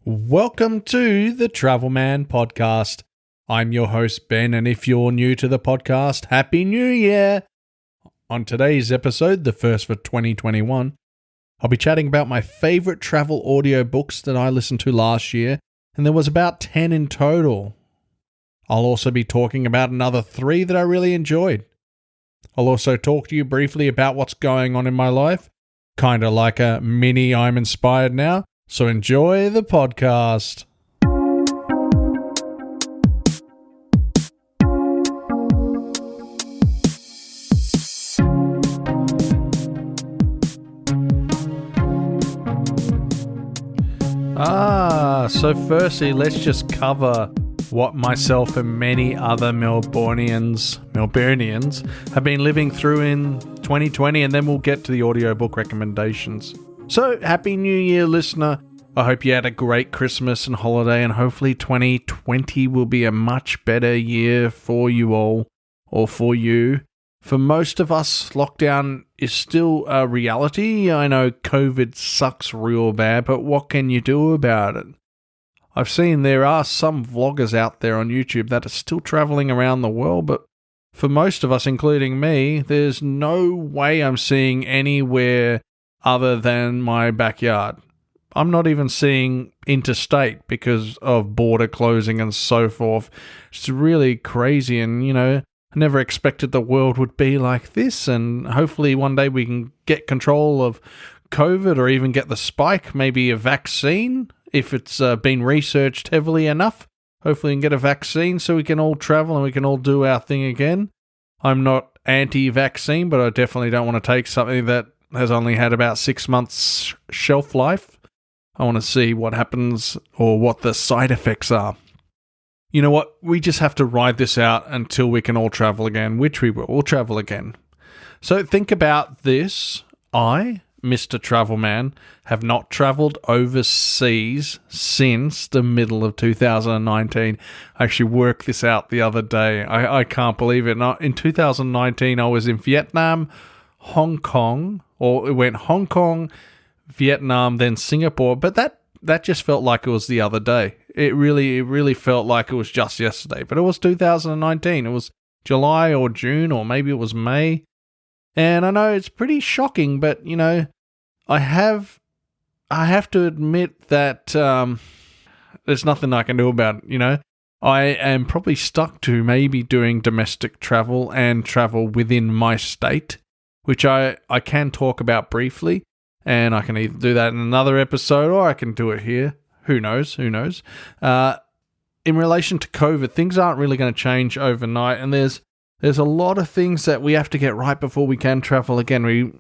Welcome to the Travelman Podcast. I'm your host, Ben, and if you're new to the podcast, Happy New Year! On today's episode, the first for 2021, I'll be chatting about my favorite travel audiobooks that I listened to last year, and there was about 10 in total. I'll also be talking about another 3 that I really enjoyed. I'll also talk to you briefly about what's going on in my life, kind of like a mini I'm Inspired Now. So enjoy the podcast. So firstly, let's just cover what myself and many other Melburnians have been living through in 2020, and then we'll get to the audiobook recommendations. So, Happy New Year, listener. I hope you had a great Christmas and holiday, and hopefully 2020 will be a much better year for you all, or for you. For most of us, lockdown is still a reality. I know COVID sucks real bad, but what can you do about it? I've seen there are some vloggers out there on YouTube that are still traveling around the world, but for most of us, including me, there's no way I'm seeing anywhere other than my backyard. I'm not even seeing interstate because of border closing and so forth. It's really crazy, and I never expected the world would be like this, and hopefully one day we can get control of COVID or even get the spike, maybe a vaccine, if it's been researched heavily enough. Hopefully we can get a vaccine so we can all travel and we can all do our thing again. I'm not anti-vaccine, but I definitely don't want to take something that has only had about 6 months shelf life. I want to see what happens or what the side effects are. You know what? We just have to ride this out until we can all travel again, which we will. We'll travel again. So think about this. I, Mr. Travelman, have not travelled overseas since the middle of 2019. I actually worked this out the other day. I can't believe it. In 2019, I was in Vietnam, Hong Kong, or it went Hong Kong, Vietnam, then Singapore, but that just felt like it was the other day. It really felt like it was just yesterday, but it was 2019. It was July or June, or maybe it was May. And I know it's pretty shocking, but I have to admit that there's nothing I can do about it. I am probably stuck to maybe doing domestic travel and travel within my state, which I can talk about briefly, and I can either do that in another episode or I can do it here. Who knows? In relation to COVID, things aren't really going to change overnight, and there's a lot of things that we have to get right before we can travel again.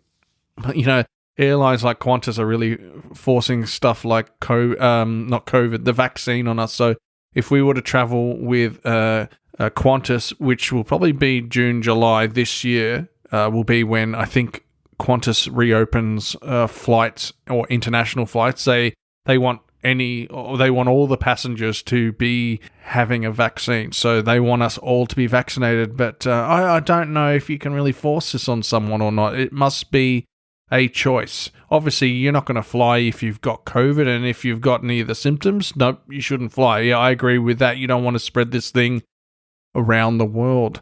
Airlines like Qantas are really forcing stuff like not COVID, the vaccine on us. So if we were to travel with Qantas, which will probably be June, July this year, will be when I think Qantas reopens flights or international flights. They want all the passengers to be having a vaccine, so they want us all to be vaccinated. But I don't know if you can really force this on someone or not. It must be a choice. Obviously, you're not going to fly if you've got COVID, and if you've got any of the symptoms, nope, you shouldn't fly. Yeah, I agree with that. You don't want to spread this thing around the world.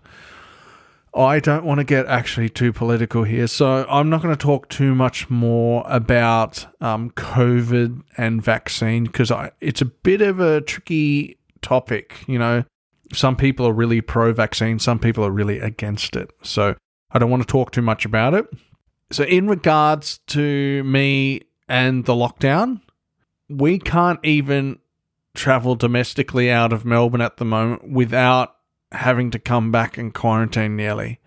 I don't want to get actually too political here, so I'm not going to talk too much more about COVID and vaccine, because it's a bit of a tricky topic. Some people are really pro-vaccine, some people are really against it, so I don't want to talk too much about it. So in regards to me and the lockdown, we can't even travel domestically out of Melbourne at the moment without having to come back and quarantine nearly.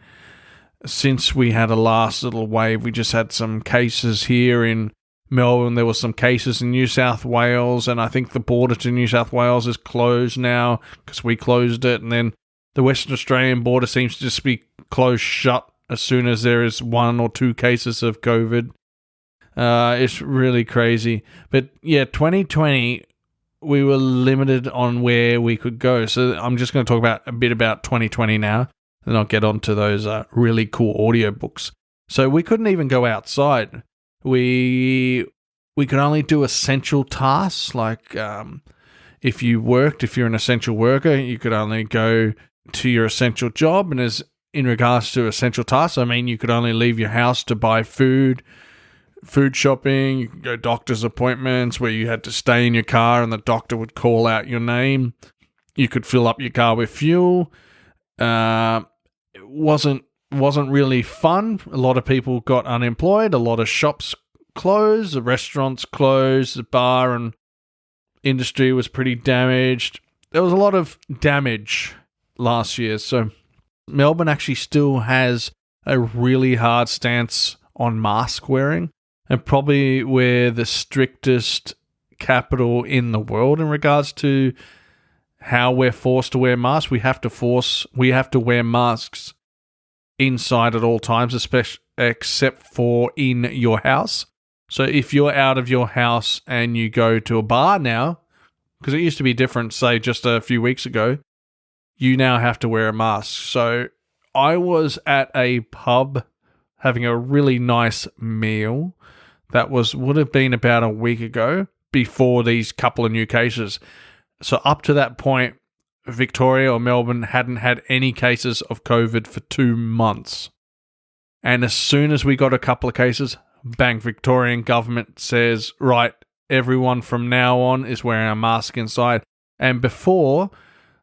Since we had a last little wave, we just had some cases here in Melbourne. There were some cases in New South Wales, and I think the border to New South Wales is closed now because we closed it. And then the Western Australian border seems to just be closed shut as soon as there is 1 or 2 cases of COVID. It's really crazy. But yeah, 2020, we were limited on where we could go. So I'm just going to talk a bit about 2020 now, and I'll get on to those really cool audiobooks. So we couldn't even go outside. We we could only do essential tasks. Like if you're an essential worker, you could only go to your essential job. And as in regards to essential tasks, I mean, you could only leave your house to buy food shopping, you could go doctor's appointments where you had to stay in your car and the doctor would call out your name. You could fill up your car with fuel. It wasn't really fun. A lot of people got unemployed. A lot of shops closed. The restaurants closed. The bar and industry was pretty damaged. There was a lot of damage last year. So Melbourne actually still has a really hard stance on mask wearing. And probably we're the strictest capital in the world in regards to how we're forced to wear masks. We have to wear masks inside at all times, especially except for in your house. So if you're out of your house and you go to a bar now, because it used to be different, say just a few weeks ago, you now have to wear a mask. So I was at a pub having a really nice meal. That would have been about a week ago before these couple of new cases. So up to that point, Victoria or Melbourne hadn't had any cases of COVID for 2 months. And as soon as we got a couple of cases, bang, Victorian government says, right, everyone from now on is wearing a mask inside. And before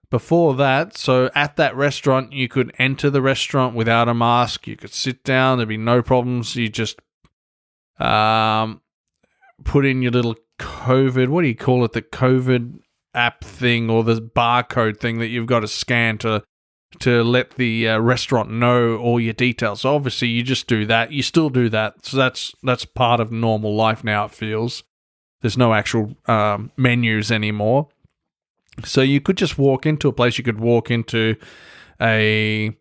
that, so at that restaurant, you could enter the restaurant without a mask. You could sit down. There'd be no problems. You just put in your little COVID, what do you call it, the COVID app thing or the barcode thing that you've got to scan to let the restaurant know all your details. So obviously you just do that. You still do that. So that's part of normal life now, it feels. There's no actual menus anymore. So you could just walk into a place. You could walk into a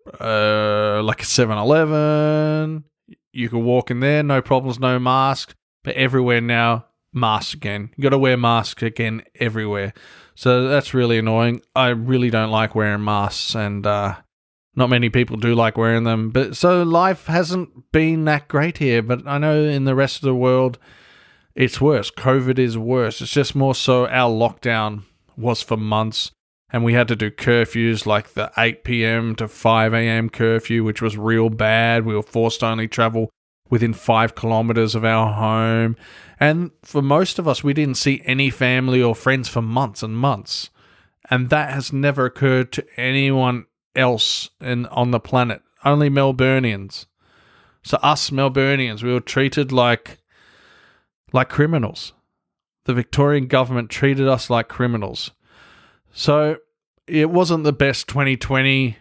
like a 7-Eleven. You could walk in there, no problems, no mask. But everywhere now, masks again. You got to wear masks again everywhere. So that's really annoying. I really don't like wearing masks, and not many people do like wearing them. But so life hasn't been that great here. But I know in the rest of the world, it's worse. COVID is worse. It's just more so our lockdown was for months, and we had to do curfews like the 8 p.m. to 5 a.m. curfew, which was real bad. We were forced to only travel within 5 kilometers of our home. And for most of us, we didn't see any family or friends for months and months. And that has never occurred to anyone else on the planet, only Melburnians. So us Melburnians, we were treated like criminals. The Victorian government treated us like criminals. So it wasn't the best 2020.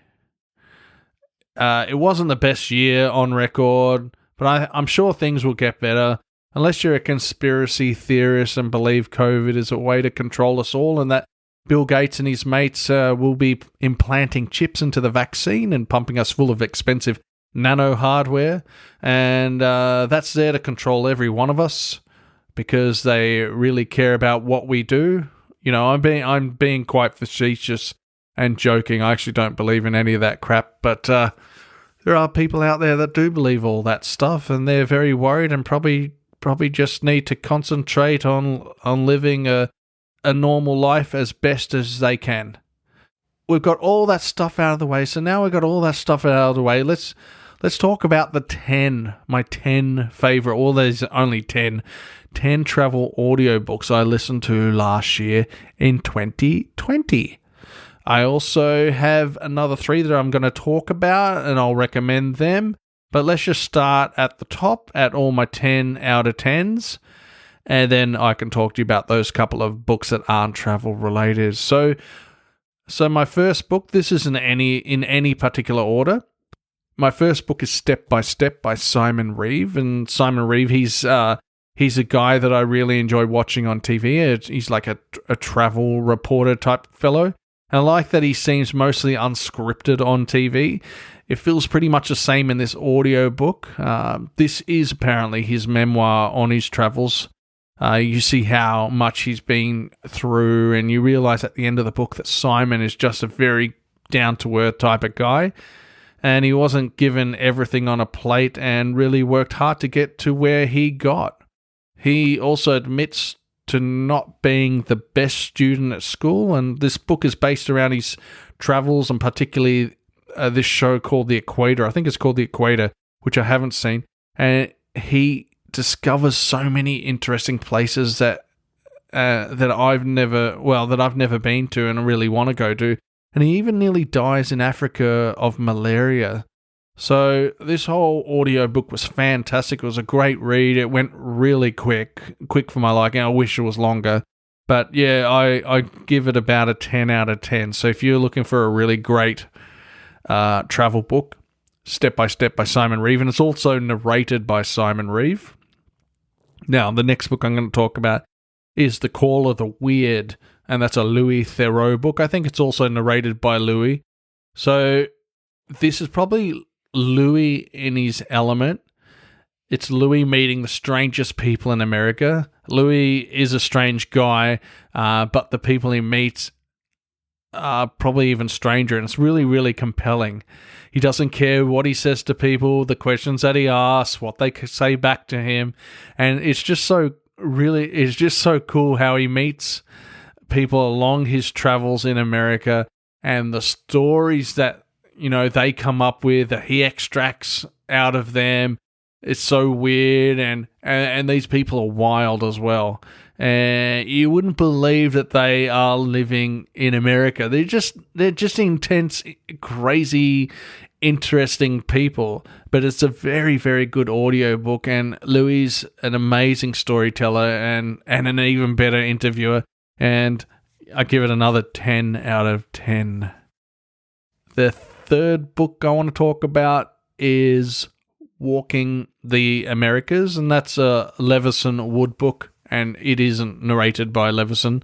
It wasn't the best year on record, but I'm sure things will get better. Unless you're a conspiracy theorist and believe COVID is a way to control us all and that Bill Gates and his mates will be implanting chips into the vaccine and pumping us full of expensive nano hardware. And that's there to control every one of us because they really care about what we do. You know, I'm being quite facetious and joking. I actually don't believe in any of that crap, but there are people out there that do believe all that stuff, and they're very worried and probably just need to concentrate on living a normal life as best as they can. We've got all that stuff out of the way, so now we've got all that stuff out of the way. Let's talk about my 10 favorite, all there's only 10 travel audiobooks I listened to last year in 2020. I also have another 3 that I'm going to talk about, and I'll recommend them. But let's just start at the top at all my 10 out of 10s, and then I can talk to you about those couple of books that aren't travel related. So my first book, this isn't in any particular order. My first book is Step by Step by Simon Reeve, and Simon Reeve, he's a guy that I really enjoy watching on TV. He's like a travel reporter type fellow. And I like that he seems mostly unscripted on TV. It feels pretty much the same in this audiobook. This is apparently his memoir on his travels. You see how much he's been through, and you realize at the end of the book that Simon is just a very down-to-earth type of guy. And he wasn't given everything on a plate and really worked hard to get to where he got. he also admits to not being the best student at school, and this book is based around his travels and particularly this show called The Equator. I think it's called The Equator, which I haven't seen. And he discovers so many interesting places that I've never been to and really want to go to. And he even nearly dies in Africa of malaria. So this whole audiobook was fantastic. It was a great read. It went really quick for my liking. I wish it was longer. But yeah, I give it about a 10 out of 10. So if you're looking for a really great travel book, Step by Step by Simon Reeve, and it's also narrated by Simon Reeve. Now, the next book I'm going to talk about is The Call of the Weird, and that's a Louis Theroux book. I think it's also narrated by Louis. So this is probably Louis in his element. It's Louis meeting the strangest people in America. Louis is a strange guy, but the people he meets are probably even stranger, and it's really, really compelling. He doesn't care what he says to people, the questions that he asks, what they say back to him, and it's just so cool how he meets people along his travels in America and the stories that, they come up with, that he extracts out of them. It's so weird, and these people are wild as well. And you wouldn't believe that they are living in America. They're just intense, crazy, interesting people. But it's a very, very good audiobook, and Louis is an amazing storyteller and an even better interviewer. And I give it another 10 out of 10. The third book I want to talk about is Walking the Americas, and that's a Leveson Wood book, and it isn't narrated by Leveson.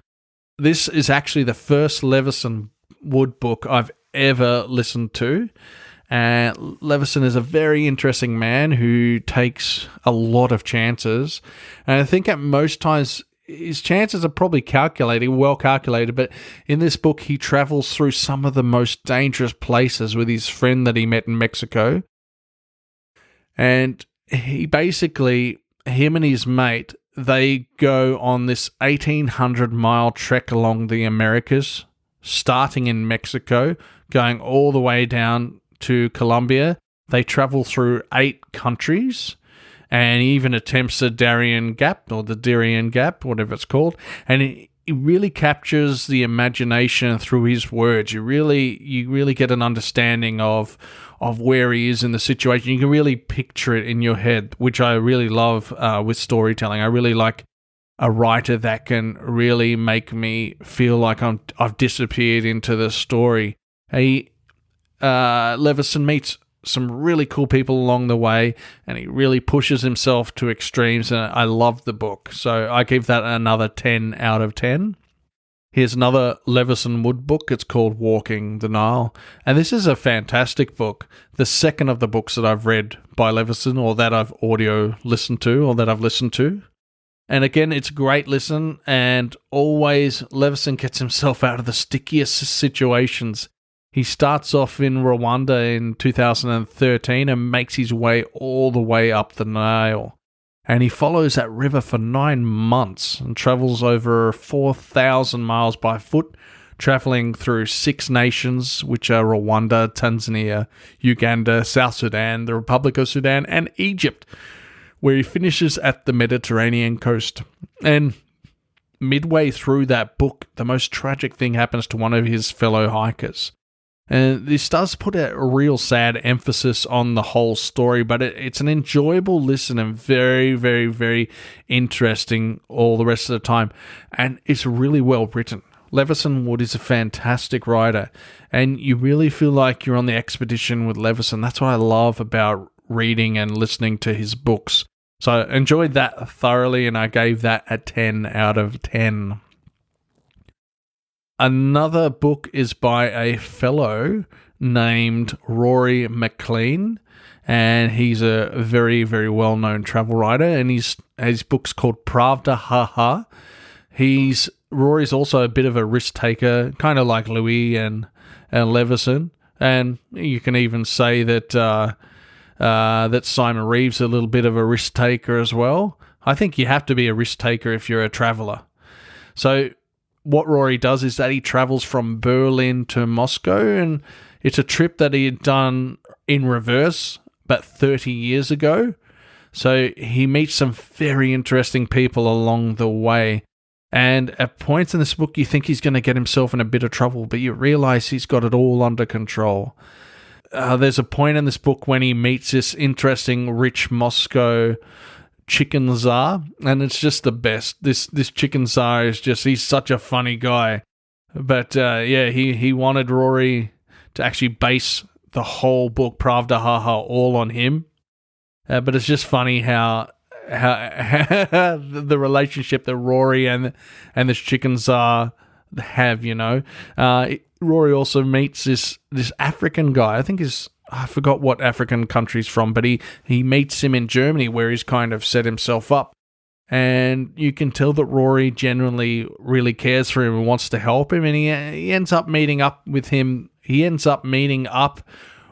This is actually the first Leveson Wood book I've ever listened to. And Leveson is a very interesting man who takes a lot of chances. And I think at most times his chances are probably well calculated, but in this book he travels through some of the most dangerous places with his friend that he met in Mexico. And he basically, him and his mate, they go on this 1,800-mile trek along the Americas, starting in Mexico, going all the way down to Colombia. They travel through 8 countries, and he even attempts the Darien Gap, whatever it's called, and it really captures the imagination through his words. You really get an understanding of where he is in the situation. You can really picture it in your head, which I really love with storytelling. I really like a writer that can really make me feel like I've disappeared into the story. Leveson meets some really cool people along the way, and he really pushes himself to extremes, and I love the book. So I give that another 10 out of 10. Here's another Leveson Wood book. It's called Walking the Nile, and this is a fantastic book. The second of the books that I've read by Leveson, or that I've audio listened to, or that I've listened to. And again, it's a great listen, and always Leveson gets himself out of the stickiest situations. He starts off in Rwanda in 2013 and makes his way all the way up the Nile. And he follows that river for 9 months and travels over 4,000 miles by foot, traveling through 6 nations, which are Rwanda, Tanzania, Uganda, South Sudan, the Republic of Sudan, and Egypt, where he finishes at the Mediterranean coast. And midway through that book, the most tragic thing happens to one of his fellow hikers. And this does put a real sad emphasis on the whole story, but it's an enjoyable listen and very, very, very interesting all the rest of the time. And it's really well written. Leveson Wood is a fantastic writer, and you really feel like you're on the expedition with Leveson. That's what I love about reading and listening to his books. So I enjoyed that thoroughly, and I gave that a 10 out of 10. Another book is by a fellow named Rory McLean, and he's a very, very well-known travel writer, and his book's called Pravda Haha. Rory's also a bit of a risk-taker, kind of like Louis and Leveson, and you can even say that Simon Reeve's a little bit of a risk-taker as well. I think you have to be a risk taker if you're a traveler. So what Rory does is that he travels from Berlin to Moscow, and it's a trip that he had done in reverse about 30 years ago. So he meets some very interesting people along the way. And at points in this book, you think he's going to get himself in a bit of trouble, but you realize he's got it all under control. There's a point in this book when he meets this interesting rich Moscow chicken czar, and it's just the best. This chicken czar is just, he's such a funny guy. But he wanted Rory to actually base the whole book, Pravda Haha, all on him. But it's just funny how the relationship that Rory and this chicken czar have, Rory also meets this African guy. I forgot what African country's from, but he meets him in Germany, where he's kind of set himself up. And you can tell that Rory genuinely really cares for him and wants to help him. And he ends up meeting up with him. He ends up meeting up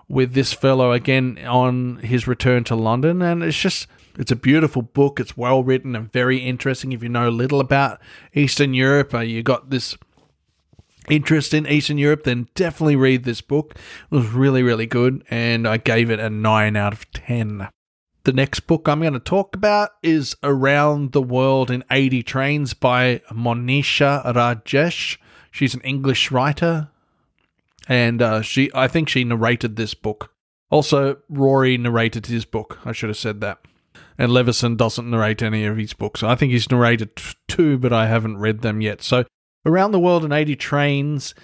with this fellow again on his return to London. And it's a beautiful book. It's well written and very interesting. If you know little about Eastern Europe, you got this interest in Eastern Europe, then definitely read this book. It was really, really good, and I gave it a 9 out of 10. The next book I'm going to talk about is Around the World in 80 Trains by Monisha Rajesh. She's an English writer, and I think she narrated this book. Also, Rory narrated his book. I should have said that. And Levison doesn't narrate any of his books. I think he's narrated 2, but I haven't read them yet. So Around the World in 80 Trains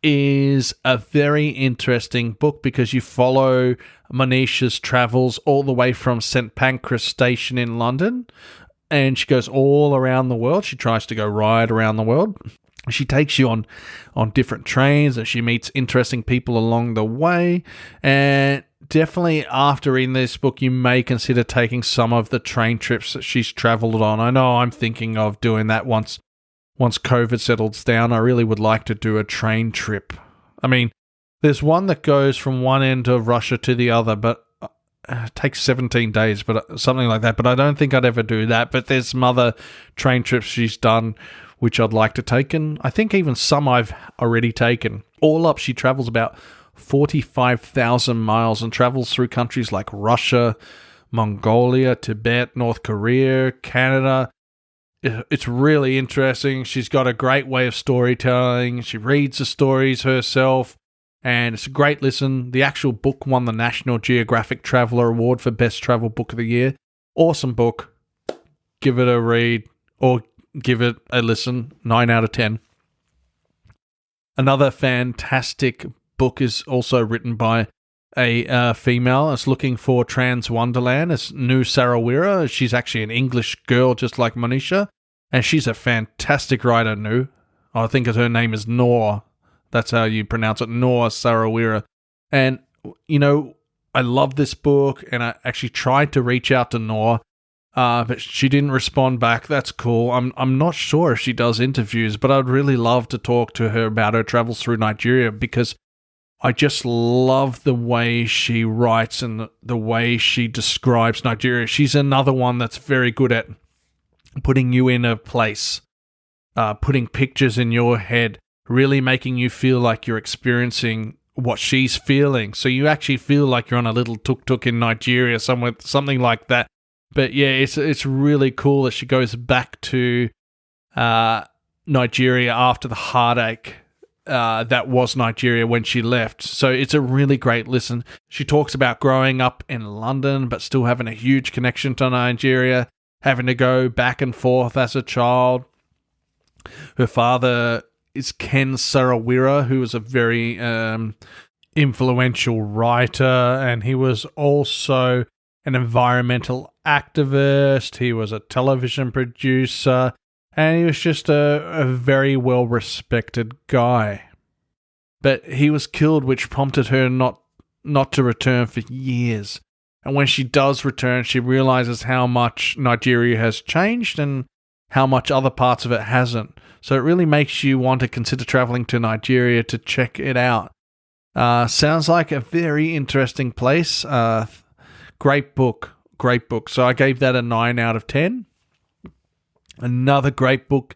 is a very interesting book because you follow Monisha's travels all the way from St. Pancras Station in London, and she goes all around the world. She tries to go right around the world. She takes you on different trains, and she meets interesting people along the way. And definitely after reading this book, you may consider taking some of the train trips that she's traveled on. I know I'm thinking of doing that once COVID settles down. I really would like to do a train trip. I mean, there's one that goes from one end of Russia to the other, but it takes 17 days, but something like that. But I don't think I'd ever do that. But there's some other train trips she's done which I'd like to take, and I think even some I've already taken. All up, she travels about 45,000 miles and travels through countries like Russia, Mongolia, Tibet, North Korea, Canada. It's really interesting. She's got a great way of storytelling. She reads the stories herself, and it's a great listen. The actual book won the National Geographic Traveller Award for Best Travel Book of the Year. Awesome book. Give it a read or give it a listen. 9 out of 10. Another fantastic book is also written by a female. It's Looking for Trans Wonderland. It's Nu Sarawira. She's actually an English girl just like Monisha, and she's a fantastic writer, Nu. I think her name is Noor. That's how you pronounce it, Noor Sarawira. And, I love this book, and I actually tried to reach out to Noor, but she didn't respond back. That's cool. I'm not sure if she does interviews, but I'd really love to talk to her about her travels through Nigeria, because I just love the way she writes and the way she describes Nigeria. She's another one that's very good at putting you in a place, putting pictures in your head, really making you feel like you're experiencing what she's feeling. So you actually feel like you're on a little tuk-tuk in Nigeria, somewhere, something like that. But yeah, it's really cool that she goes back to Nigeria after the heartache that was Nigeria when she left. So it's a really great listen. She talks about growing up in London but still having a huge connection to Nigeria, having to go back and forth as a child. Her father is Ken Sarawira, who was a very influential writer, and he was also an environmental activist. He was a television producer, and he was just a very well-respected guy. But he was killed, which prompted her not to return for years. And when she does return, she realizes how much Nigeria has changed and how much other parts of it hasn't. So it really makes you want to consider traveling to Nigeria to check it out. Sounds like a very interesting place. Great book. So I gave that a 9 out of 10. Another great book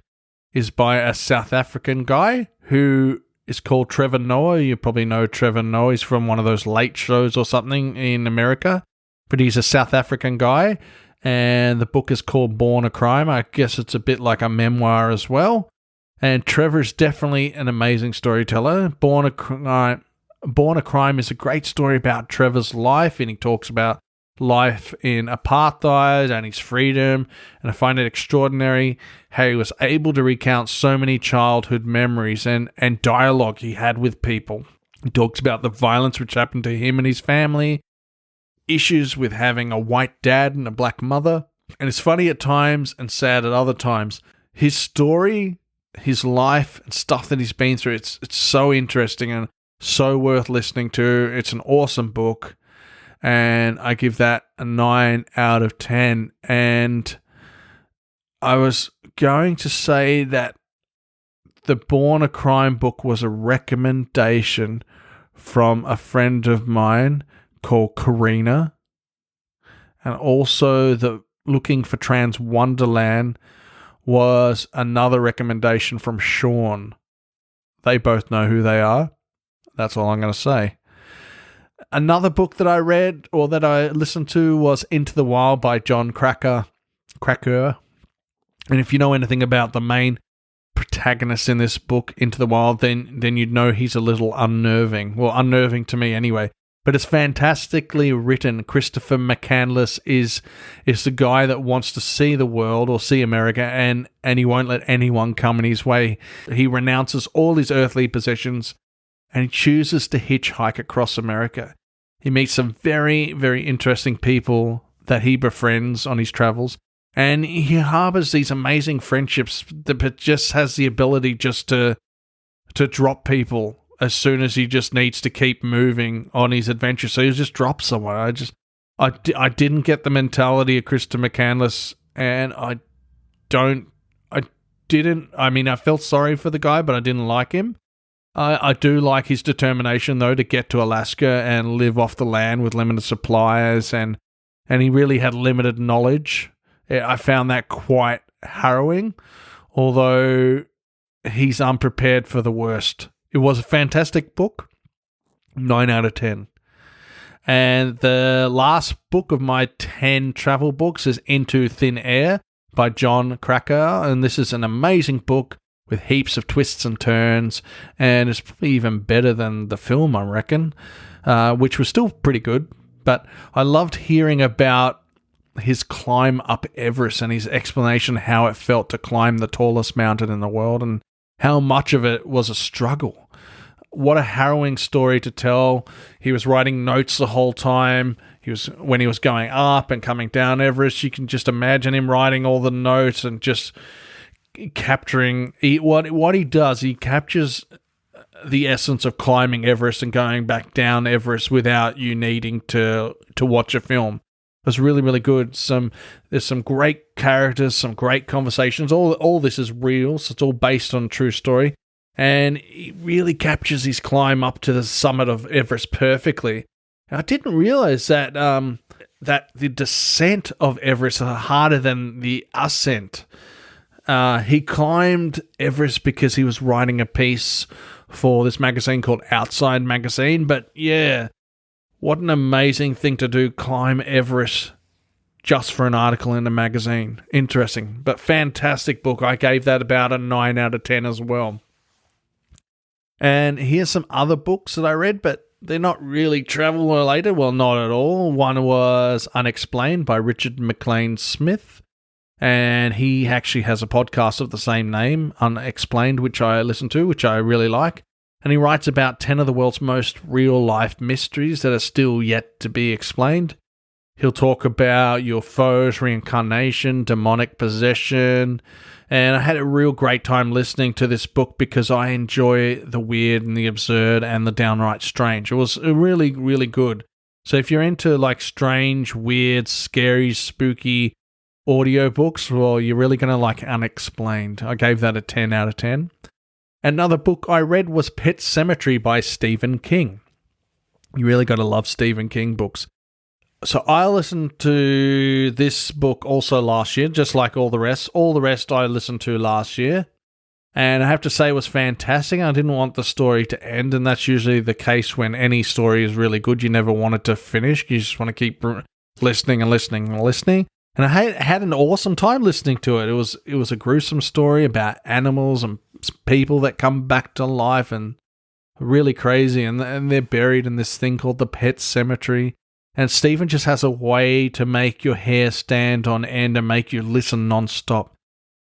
is by a South African guy who is called Trevor Noah. You probably know Trevor Noah. He's from one of those late shows or something in America, but he's a South African guy, and the book is called Born a Crime. I guess it's a bit like a memoir as well. And Trevor's definitely an amazing storyteller. Born a Crime is a great story about Trevor's life, and he talks about life in apartheid and his freedom, and I find it extraordinary how he was able to recount so many childhood memories and dialogue he had with people. He talks about the violence which happened to him and his family, issues with having a white dad and a black mother, and it's funny at times and sad at other times. His story, his life, and stuff that he's been through, it's so interesting and so worth listening to. It's an awesome book, and I give that a 9 out of 10. And I was going to say that the Born a Crime book was a recommendation from a friend of mine called Karina, and also the Looking for Trans Wonderland was another recommendation from Sean. They both know who they are. That's all I'm going to say. Another book that I read or that I listened to was Into the Wild by John Cracker. And if you know anything about the main protagonist in this book, Into the Wild, then you'd know he's a little unnerving. Well, unnerving to me anyway. But it's fantastically written. Christopher McCandless is the guy that wants to see the world or see America, and he won't let anyone come in his way. He renounces all his earthly possessions, and he chooses to hitchhike across America. He meets some very, very interesting people that he befriends on his travels, and he harbors these amazing friendships that just has the ability just to drop people as soon as he just needs to keep moving on his adventure. So he just drops someone. I didn't get the mentality of Christopher McCandless, and I felt sorry for the guy, but I didn't like him. I do like his determination, though, to get to Alaska and live off the land with limited supplies, and he really had limited knowledge. I found that quite harrowing, although he's unprepared for the worst. It was a fantastic book, 9 out of 10. And the last book of my 10 travel books is Into Thin Air by John Cracker, and this is an amazing book with heaps of twists and turns, and it's probably even better than the film, I reckon, which was still pretty good. But I loved hearing about his climb up Everest and his explanation how it felt to climb the tallest mountain in the world and how much of it was a struggle. What a harrowing story to tell. He was writing notes the whole time. When he was going up and coming down Everest, you can just imagine him writing all the notes and just capturing what he does. He captures the essence of climbing Everest and going back down Everest without you needing to watch a film. It was really, really good. There's some great characters, some great conversations. All this is real, so it's all based on a true story. And he really captures his climb up to the summit of Everest perfectly. I didn't realize that the descent of Everest is harder than the ascent. He climbed Everest because he was writing a piece for this magazine called Outside Magazine. But yeah, what an amazing thing to do, climb Everest just for an article in a magazine. Interesting, but fantastic book. I gave that about a 9 out of 10 as well. And here's some other books that I read, but they're not really travel related. Well, not at all. One was Unexplained by Richard McLean Smith, and he actually has a podcast of the same name, Unexplained, which I listen to, which I really like. And he writes about 10 of the world's most real-life mysteries that are still yet to be explained. He'll talk about UFOs, reincarnation, demonic possession. And I had a real great time listening to this book because I enjoy the weird and the absurd and the downright strange. It was really, really good. So if you're into like strange, weird, scary, spooky audiobooks, well, you're really going to like Unexplained. I gave that a 10 out of 10. Another book I read was Pet Sematary by Stephen King. You really got to love Stephen King books. So I listened to this book also last year, just like all the rest. All the rest I listened to last year. And I have to say it was fantastic. I didn't want the story to end, and that's usually the case when any story is really good. You never want it to finish. You just want to keep listening and listening and listening. And I had an awesome time listening to it. It was a gruesome story about animals and people that come back to life and really crazy. And they're buried in this thing called the Pet Cemetery. And Stephen just has a way to make your hair stand on end and make you listen nonstop.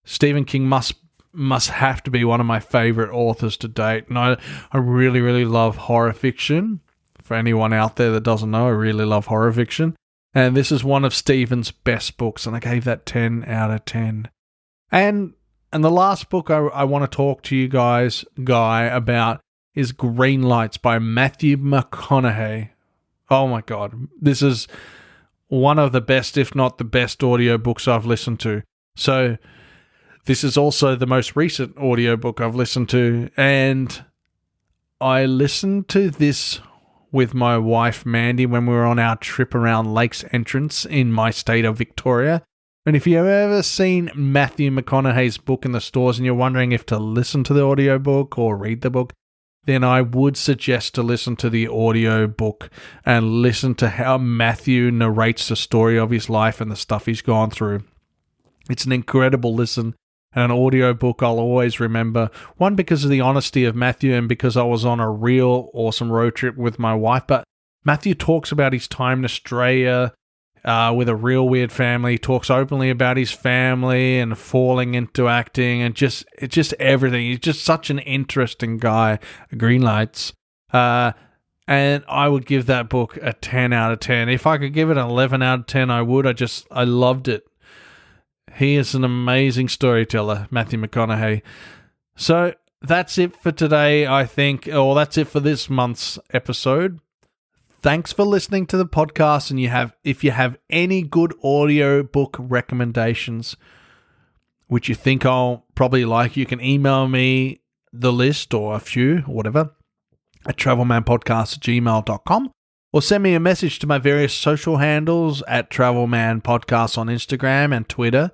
Stephen King must have to be one of my favorite authors to date. And I really, really love horror fiction. For anyone out there that doesn't know, I really love horror fiction. And this is one of Stephen's best books, and I gave that 10 out of 10. And the last book I want to talk to you guys, about is Green Lights by Matthew McConaughey. Oh my God. This is one of the best, if not the best, audiobooks I've listened to. So this is also the most recent audiobook I've listened to, and I listened to this with my wife Mandy when we were on our trip around Lakes Entrance in my state of Victoria. And if you've ever seen Matthew McConaughey's book in the stores and you're wondering if to listen to the audiobook or read the book, then I would suggest to listen to the audiobook and listen to how Matthew narrates the story of his life and the stuff he's gone through. It's an incredible listen and an audiobook I'll always remember. One, because of the honesty of Matthew and because I was on a real awesome road trip with my wife. But Matthew talks about his time in Australia with a real weird family. He talks openly about his family and falling into acting and just everything. He's just such an interesting guy. Green Lights. And I would give that book a 10 out of 10. If I could give it an 11 out of 10, I would. I loved it. He is an amazing storyteller, Matthew McConaughey. So that's it for today, I think, or that's it for this month's episode. Thanks for listening to the podcast, and if you have any good audiobook recommendations which you think I'll probably like, you can email me the list or a few, or whatever, at travelmanpodcast@gmail.com, or send me a message to my various social handles at Travelman Podcast on Instagram and Twitter,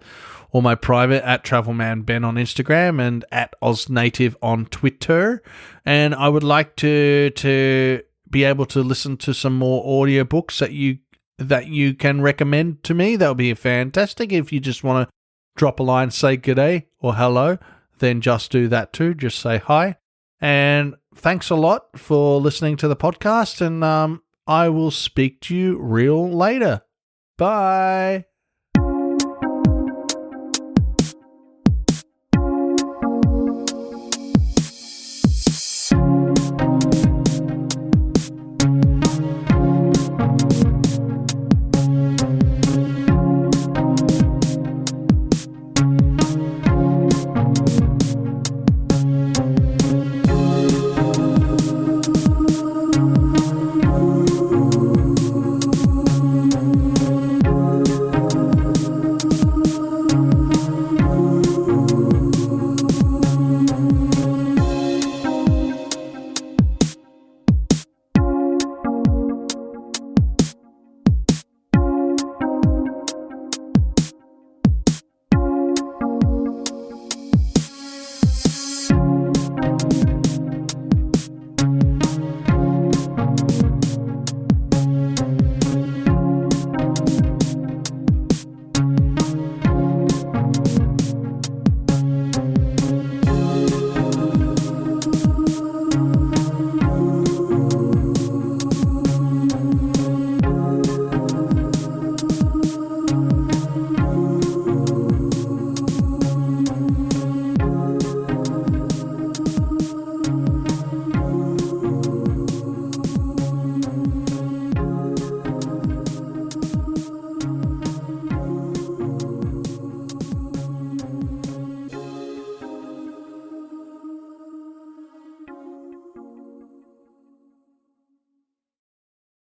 or my private at TravelmanBen on Instagram and at OzNative on Twitter. And I would like to be able to listen to some more audiobooks that you can recommend to me. That would be fantastic. If you just want to drop a line, say g'day or hello, then just do that too. Just say hi. And thanks a lot for listening to the podcast, and I will speak to you real later. Bye.